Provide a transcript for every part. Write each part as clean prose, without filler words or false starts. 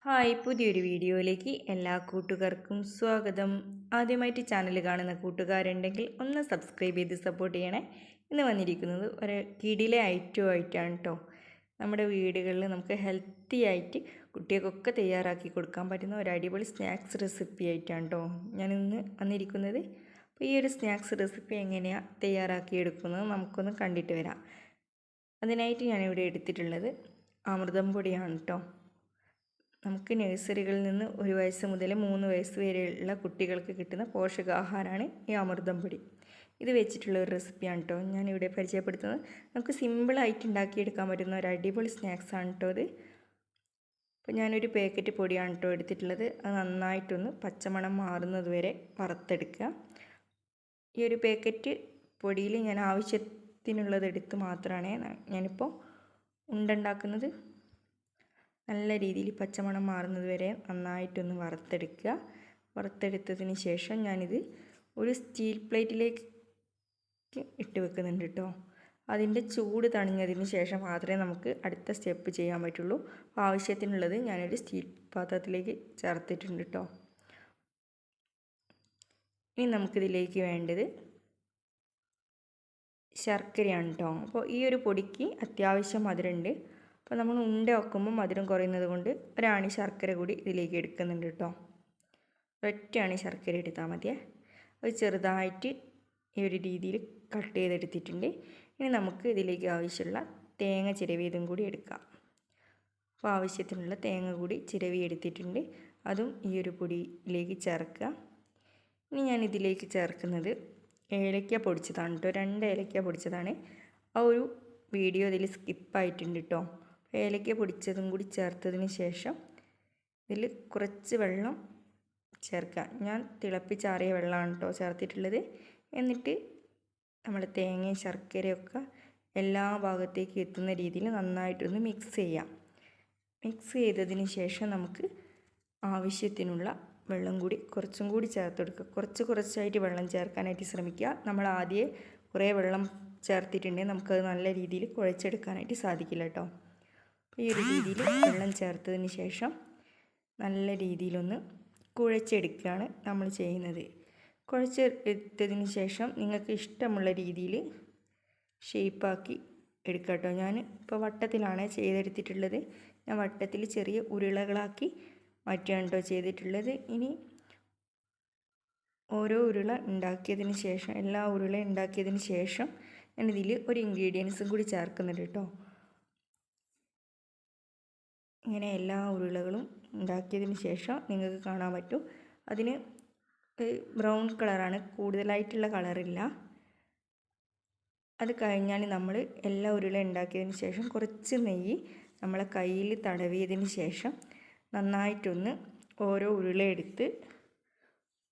Hi, പുതിയൊരു വീഡിയോയിലേക്ക് എല്ലാ കൂട്ടുകാർക്കും സ്വാഗതം. ആദ്യമായിട്ട് ചാനൽ കാണുന്ന കൂട്ടുകാരുണ്ടെങ്കിൽ ഒന്ന് സബ്സ്ക്രൈബ് ചെയ്ത് സപ്പോർട്ട് ചെയ്യണേ. ഇന്ന് വന്നിരിക്കുന്നത് ഒരു കിടിലെ ഐറ്റമായിട്ടാണ് കേട്ടോ. നമ്മുടെ വീടുകളിൽ നമുക്ക് ഹെൽത്തി ആയിട്ട് കുട്ടികൾക്കൊക്കെ തയ്യാറാക്കി കൊടുക്കാൻ പറ്റുന്ന ഒരു അടിപൊളി സ്നാക്സ് റെസിപ്പി ആയിട്ടാണ് കേട്ടോ ഞാനിന്ന് വന്നിരിക്കുന്നത്. അപ്പോൾ ഈ ഒരു സ്നാക്സ് റെസിപ്പി എങ്ങനെയാണ് തയ്യാറാക്കിയെടുക്കുന്നത് നമുക്കൊന്ന് കണ്ടിട്ട് വരാം. അതിനായിട്ട് ഞാനിവിടെ എടുത്തിട്ടുള്ളത് അമൃതം പൊടിയാണ് കേട്ടോ. നമുക്ക് നഴ്സറികളിൽ നിന്ന് 1 വയസ്സ് മുതൽ 3 വയസ്സ് വരെയുള്ള കുട്ടികൾക്ക് കിട്ടുന്ന പോഷകാഹാരമാണ് ഈ അമൃതം പൊടി. ഇത് വെച്ചിട്ടുള്ള ഒരു റെസിപ്പിയാണ് കേട്ടോ ഞാനിവിടെ പരിചയപ്പെടുത്തുന്നത്. നമുക്ക് സിമ്പിളായിട്ട് ഉണ്ടാക്കിയെടുക്കാൻ പറ്റുന്ന ഒരു അടിപൊളി സ്നാക്സാണ് കേട്ടോ ഇത്. അപ്പോൾ ഞാനൊരു പാക്കറ്റ് പൊടിയാണ് കേട്ടോ എടുത്തിട്ടുള്ളത്. അത് നന്നായിട്ടൊന്ന് പച്ചമണം മാറുന്നത് വരെ വറുത്തെടുക്കുക. ഈ ഒരു പാക്കറ്റ് പൊടിയിൽ ഞാൻ ആവശ്യത്തിനുള്ളത് എടുത്ത് മാത്രമാണ് ഞാനിപ്പോൾ ഉണ്ടാക്കുന്നത്. നല്ല രീതിയിൽ പച്ചമണം മാറുന്നത് വരെ നന്നായിട്ടൊന്ന് വറുത്തെടുക്കുക. വറുത്തെടുത്തതിന് ശേഷം ഞാനിത് ഒരു സ്റ്റീൽ പ്ലേറ്റിലേക്ക് ഇട്ട് വെക്കുന്നുണ്ട് കേട്ടോ. അതിൻ്റെ ചൂട് തണിഞ്ഞതിന് ശേഷം മാത്രമേ നമുക്ക് അടുത്ത സ്റ്റെപ്പ് ചെയ്യാൻ പറ്റുള്ളൂ. അപ്പോൾ ആവശ്യത്തിനുള്ളത് ഞാനൊരു സ്റ്റീൽ പാത്രത്തിലേക്ക് ചേർത്തിട്ടുണ്ട് കേട്ടോ. ഇനി നമുക്കിതിലേക്ക് വേണ്ടത് ശർക്കരയാണ് കേട്ടോ. അപ്പോൾ ഈ ഒരു പൊടിക്ക് അത്യാവശ്യം മധുരമുണ്ട്. അപ്പോൾ നമ്മൾ ഉണ്ട വെക്കുമ്പോൾ മധുരം കുറയുന്നത് കൊണ്ട് ഒരാണി ശർക്കര കൂടി ഇതിലേക്ക് എടുക്കുന്നുണ്ട് കേട്ടോ. ഒറ്റയാണി ശർക്കര എടുത്താൽ മതിയേ. അത് ചെറുതായിട്ട് ഈ ഒരു രീതിയിൽ കട്ട് ചെയ്തെടുത്തിട്ടുണ്ട്. ഇനി നമുക്ക് ഇതിലേക്ക് ആവശ്യമുള്ള തേങ്ങ ചിരവിയതും കൂടി എടുക്കാം. അപ്പോൾ ആവശ്യത്തിനുള്ള തേങ്ങ കൂടി ചിരവി എടുത്തിട്ടുണ്ട്. അതും ഈ ഒരു പൊടിയിലേക്ക് ചേർക്കുക. ഇനി ഞാൻ ഇതിലേക്ക് ചേർക്കുന്നത് ഏലക്ക പൊടിച്ചതാണ് കേട്ടോ. 2 ഏലക്ക പൊടിച്ചതാണ്. ആ ഒരു വീഡിയോ ഇതിൽ സ്കിപ്പായിട്ടുണ്ട് കേട്ടോ. ഏലക്ക പൊടിച്ചതും കൂടി ചേർത്തതിന് ശേഷം ഇതിൽ കുറച്ച് വെള്ളം ചേർക്കുക. ഞാൻ തിളപ്പിച്ചാറിയ വെള്ളമാണ് കേട്ടോ ചേർത്തിട്ടുള്ളത്. എന്നിട്ട് നമ്മൾ തേങ്ങയും ശർക്കരയൊക്കെ എല്ലാ ഭാഗത്തേക്ക് എത്തുന്ന രീതിയിൽ നന്നായിട്ടൊന്ന് മിക്സ് ചെയ്യാം. മിക്സ് ചെയ്തതിന് ശേഷം നമുക്ക് ആവശ്യത്തിനുള്ള വെള്ളം കൂടി കുറച്ചും കൂടി ചേർത്ത് കൊടുക്കുക. കുറച്ചായിട്ട് വെള്ളം ചേർക്കാനായിട്ട് ശ്രമിക്കുക. നമ്മൾ ആദ്യം കുറേ വെള്ളം ചേർത്തിട്ടുണ്ടെങ്കിൽ നമുക്കത് നല്ല രീതിയിൽ കുഴച്ചെടുക്കാനായിട്ട് സാധിക്കില്ല കേട്ടോ. ഈ ഒരു രീതിയിൽ വെള്ളം ചേർത്തതിന് ശേഷം നല്ല രീതിയിലൊന്ന് കുഴച്ചെടുക്കുകയാണ് നമ്മൾ ചെയ്യുന്നത്. കുഴച്ചെടുത്തതിന് ശേഷം നിങ്ങൾക്ക് ഇഷ്ടമുള്ള രീതിയിൽ ഷേപ്പാക്കി എടുക്കുക കേട്ടോ. ഞാൻ ഇപ്പോൾ വട്ടത്തിലാണ് ചെയ്തെടുത്തിട്ടുള്ളത്. ഞാൻ വട്ടത്തിൽ ചെറിയ ഉരുളകളാക്കി മാറ്റുകയാണ് കേട്ടോ ചെയ്തിട്ടുള്ളത്. ഇനി ഓരോ ഉരുള ഉണ്ടാക്കിയതിന് ശേഷം എല്ലാ ഉരുള ഉണ്ടാക്കിയതിന് ശേഷം ഞാനിതിൽ ഒരു ഇൻഗ്രീഡിയൻസും കൂടി ചേർക്കുന്നുണ്ട് കേട്ടോ. ഇങ്ങനെ എല്ലാ ഉരുളകളും ഉണ്ടാക്കിയതിന് ശേഷം നിങ്ങൾക്ക് കാണാൻ പറ്റും അതിന് ബ്രൗൺ കളറാണ്, കൂടുതലായിട്ടുള്ള കളറില്ല. അത് കഴിഞ്ഞാൽ നമ്മൾ എല്ലാ ഉരുള ഉണ്ടാക്കിയതിന് ശേഷം കുറച്ച് നെയ്യ് നമ്മളെ കയ്യിൽ തടവിയതിന് ശേഷം നന്നായിട്ടൊന്ന് ഓരോ ഉരുള എടുത്ത്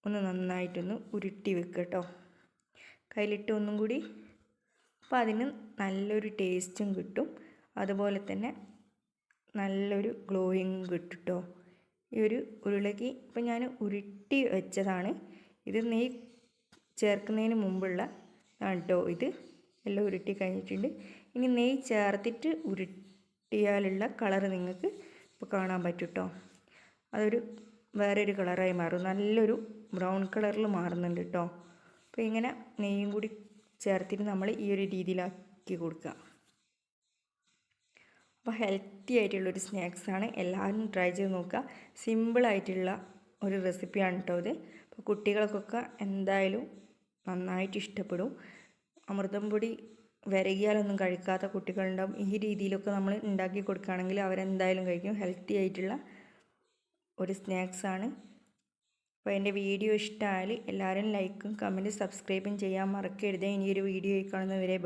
ഒന്ന് നന്നായിട്ടൊന്ന് ഉരുട്ടി വെക്കുക കേട്ടോ. കയ്യിലിട്ട് ഒന്നും കൂടി. അപ്പോൾ അതിന് നല്ലൊരു ടേസ്റ്റും കിട്ടും. അതുപോലെ തന്നെ നല്ലൊരു ഗ്ലോയിങ് കിട്ടും കേട്ടോ. ഈ ഒരു ഉരുളയ്ക്ക് ഇപ്പം ഞാൻ ഉരുട്ടി വെച്ചതാണ്. ഇത് നെയ്യ് ചേർക്കുന്നതിന് മുമ്പുള്ള കേട്ടോ. ഇത് എല്ലാം ഉരുട്ടി കഴിഞ്ഞിട്ടുണ്ട്. ഇനി നെയ്യ് ചേർത്തിട്ട് ഉരുട്ടിയാലുള്ള കളറ് നിങ്ങൾക്ക് ഇപ്പോൾ കാണാൻ പറ്റും കേട്ടോ. അതൊരു വേറൊരു കളറായി മാറും. നല്ലൊരു ബ്രൗൺ കളറിൽ മാറുന്നുണ്ട് കേട്ടോ. അപ്പോൾ ഇങ്ങനെ നെയ്യും കൂടി ചേർത്തിട്ട് നമ്മൾ ഈ ഒരു രീതിയിലാക്കി കൊടുക്കുക. അപ്പോൾ ഹെൽത്തി ആയിട്ടുള്ളൊരു സ്നാക്സാണ്. എല്ലാവരും ട്രൈ ചെയ്ത് നോക്കുക. സിമ്പിളായിട്ടുള്ള ഒരു റെസിപ്പിയാണ് കേട്ടോ ഇത്. അപ്പോൾ കുട്ടികൾക്കൊക്കെ എന്തായാലും നന്നായിട്ട് ഇഷ്ടപ്പെടും. അമൃതം പൊടി വിരകിയാലൊന്നും കഴിക്കാത്ത കുട്ടികളുണ്ടാവും. ഈ രീതിയിലൊക്കെ നമ്മൾ ഉണ്ടാക്കി കൊടുക്കുകയാണെങ്കിൽ അവരെന്തായാലും കഴിക്കും. ഹെൽത്തി ആയിട്ടുള്ള ഒരു സ്നാക്സാണ്. അപ്പോൾ എൻ്റെ വീഡിയോ ഇഷ്ടമായാൽ എല്ലാവരും ലൈക്കും കമൻറ്റും സബ്സ്ക്രൈബും ചെയ്യാൻ മറക്കരുത്. ഇനിയൊരു വീഡിയോ കാണുന്നവരെ ബൈ.